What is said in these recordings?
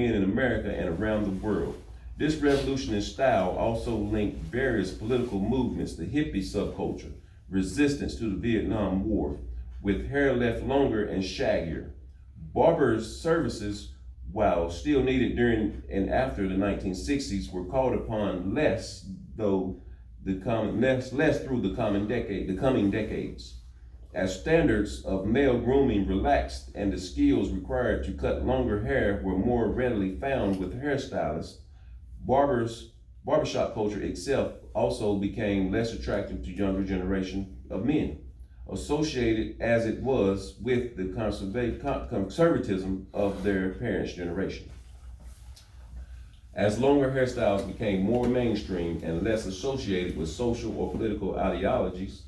men in America and around the world. This revolution in style also linked various political movements, the hippie subculture, resistance to the Vietnam War, with hair left longer and shaggier. Barbers' services, while still needed during and after the 1960s, were called upon less through the coming decades. As standards of male grooming relaxed and the skills required to cut longer hair were more readily found with hairstylists, barbershop culture itself also became less attractive to younger generation of men, associated as it was with the conservatism of their parents' generation. As longer hairstyles became more mainstream and less associated with social or political ideologies,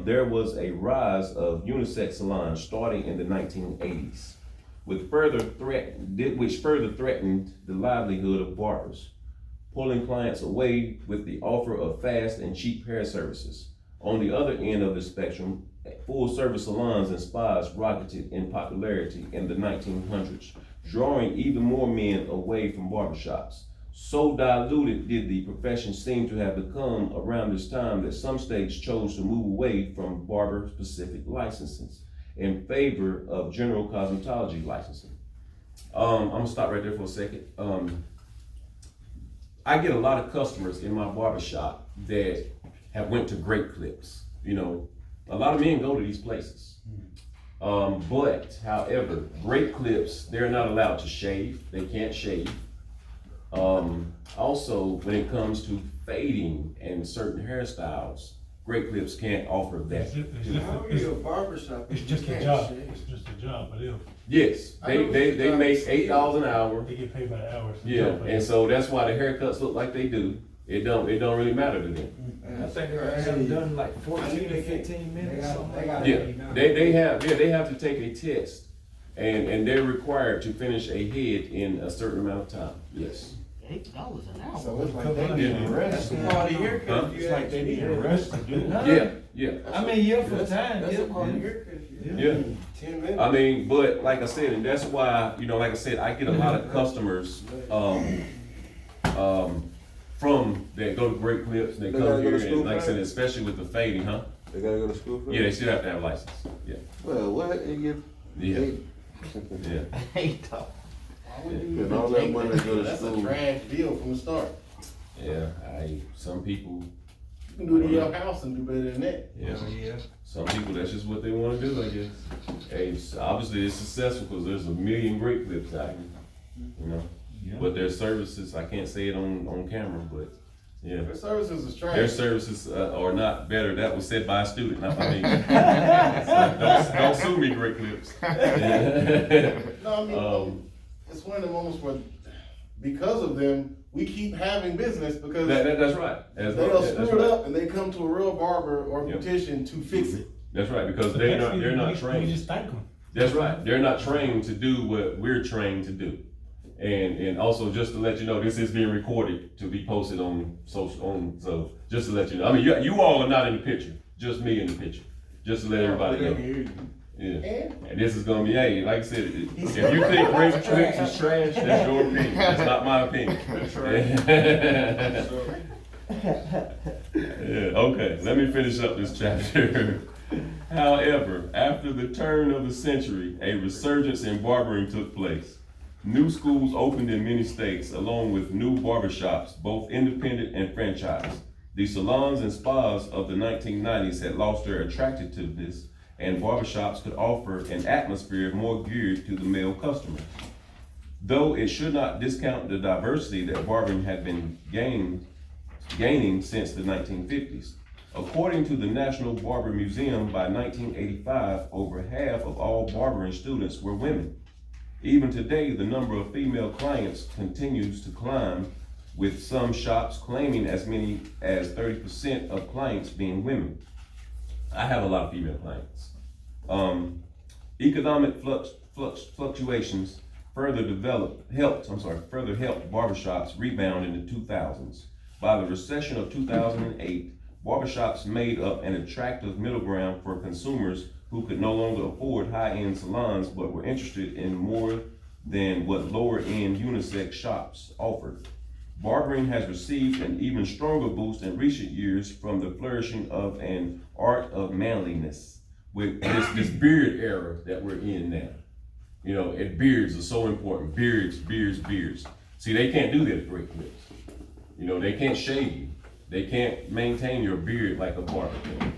there was a rise of unisex salons starting in the 1980s, which further threatened the livelihood of barbers, pulling clients away with the offer of fast and cheap hair services. On the other end of the spectrum, full-service salons and spas rocketed in popularity in the 1900s, drawing even more men away from barbershops. So diluted did the profession seem to have become around this time that some states chose to move away from barber-specific licenses in favor of general cosmetology licensing. I'm gonna stop right there for a second. I get a lot of customers in my barbershop that have went to Great Clips. You know, a lot of men go to these places. But however, Great Clips, they're not allowed to shave. They can't shave. Also, when it comes to fading and certain hairstyles, Great Clips can't offer that. How are you a barbershop? It's just a job. It's just a job, but Yes, they make $8 an hour. they get paid by the hour. Yeah, and so that's why the haircuts look like they do. It don't really matter to them. I think they're actually done like 14 to 15 minutes. Yeah, they have to take a test, and they're required to finish a head in a certain amount of time. Yes. $8 an hour. So it's like they need a rest. That's a part of haircut. Huh? It's like they need a rest to do. Yeah. I mean, yeah, for time. That's Yeah, a part of haircut. Yeah. 10 minutes. I mean, but like I said, and that's why, like I said, I get a lot of customers from that go to Great Clips and they come gotta go here to school and like I for said, that? especially with the fading, huh? They gotta go to school for Yeah, they it? still have to have a license. Yeah. Well, what? You get Yeah. Yeah. $8. And all that money go to That's a school. trash deal from the start. Yeah. Some people, You can do it in your house and do better than that. yeah. Some people, that's just what they want to do, I guess. Hey, obviously it's successful because there's a million Great Clips out here, But their services, I can't say it on camera, but yeah. Their services is trash. Their services are not better. That was said by a student, not by me. So don't sue me, Great Clips. No, I mean, it's one of the moments where, because of them, we keep having business because That's right. they'll screw That's it right. up and they come to a real barber or Yep. beautician to fix it. That's right, because they're not You trained. just thank them. That's right. They're not trained to do what we're trained to do. And also just to let you know, this is being recorded to be posted on social. So just to let you know, I mean, you all are not in the picture, just me in the picture, just to let everybody know. Yeah. And this is gonna be, hey, like I said, if you think Great Clips is trash, that's your opinion. That's not my opinion. Yeah. Okay. Let me finish up this chapter. However, after the turn of the century, a resurgence in barbering took place. New schools opened in many states, along with new barbershops, both independent and franchised. The salons and spas of the 1990s had lost their attractiveness, and barbershops could offer an atmosphere more geared to the male customer. Though it should not discount the diversity that barbering had been gaining since the 1950s. According to the National Barber Museum, by 1985, over half of all barbering students were women. Even today, the number of female clients continues to climb, with some shops claiming as many as 30% of clients being women. I have a lot of female clients. Economic fluctuations further helped barbershops rebound in the 2000s. By the recession of 2008, barbershops made up an attractive middle ground for consumers who could no longer afford high-end salons but were interested in more than what lower-end unisex shops offered. Barbering has received an even stronger boost in recent years from the flourishing of an art of manliness with this beard era that we're in now. You know, and beards are so important. Beards. See, they can't do that at Great Clips. You know, they can't shave you. They can't maintain your beard like a barber can.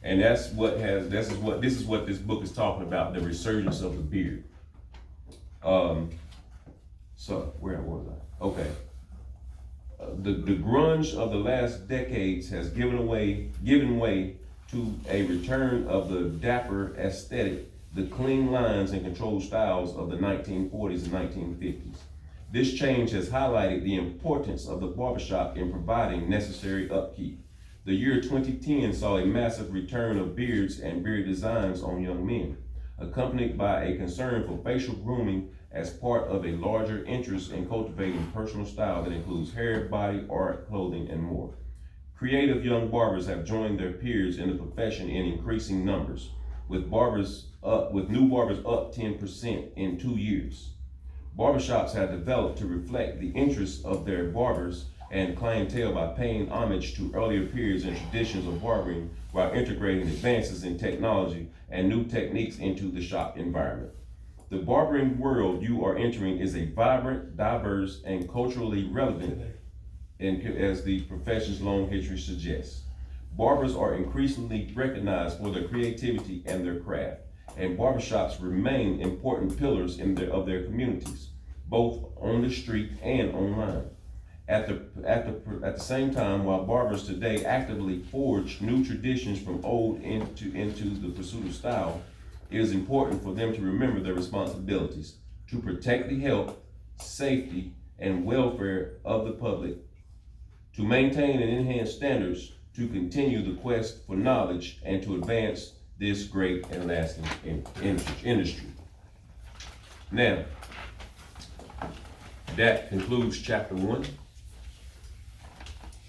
And this is what this book is talking about, the resurgence of the beard. So where was I? Okay. The grunge of the last decades has given way to a return of the dapper aesthetic, the clean lines and controlled styles of the 1940s and 1950s. This change has highlighted the importance of the barbershop in providing necessary upkeep. The year 2010 saw a massive return of beards and beard designs on young men, accompanied by a concern for facial grooming as part of a larger interest in cultivating personal style that includes hair, body, art, clothing, and more. Creative young barbers have joined their peers in the profession in increasing numbers, with new barbers up 10% in 2 years. Barbershops have developed to reflect the interests of their barbers and clientele by paying homage to earlier periods and traditions of barbering while integrating advances in technology and new techniques into the shop environment. The barbering world you are entering is a vibrant, diverse, and culturally relevant, as the profession's long history suggests. Barbers are increasingly recognized for their creativity and their craft, and barbershops remain important pillars of their communities, both on the street and online. At the same time, while barbers today actively forge new traditions from old into the pursuit of style, it is important for them to remember their responsibilities to protect the health, safety, and welfare of the public, to maintain and enhance standards, to continue the quest for knowledge, and to advance this great and lasting industry. Now, that concludes chapter 1.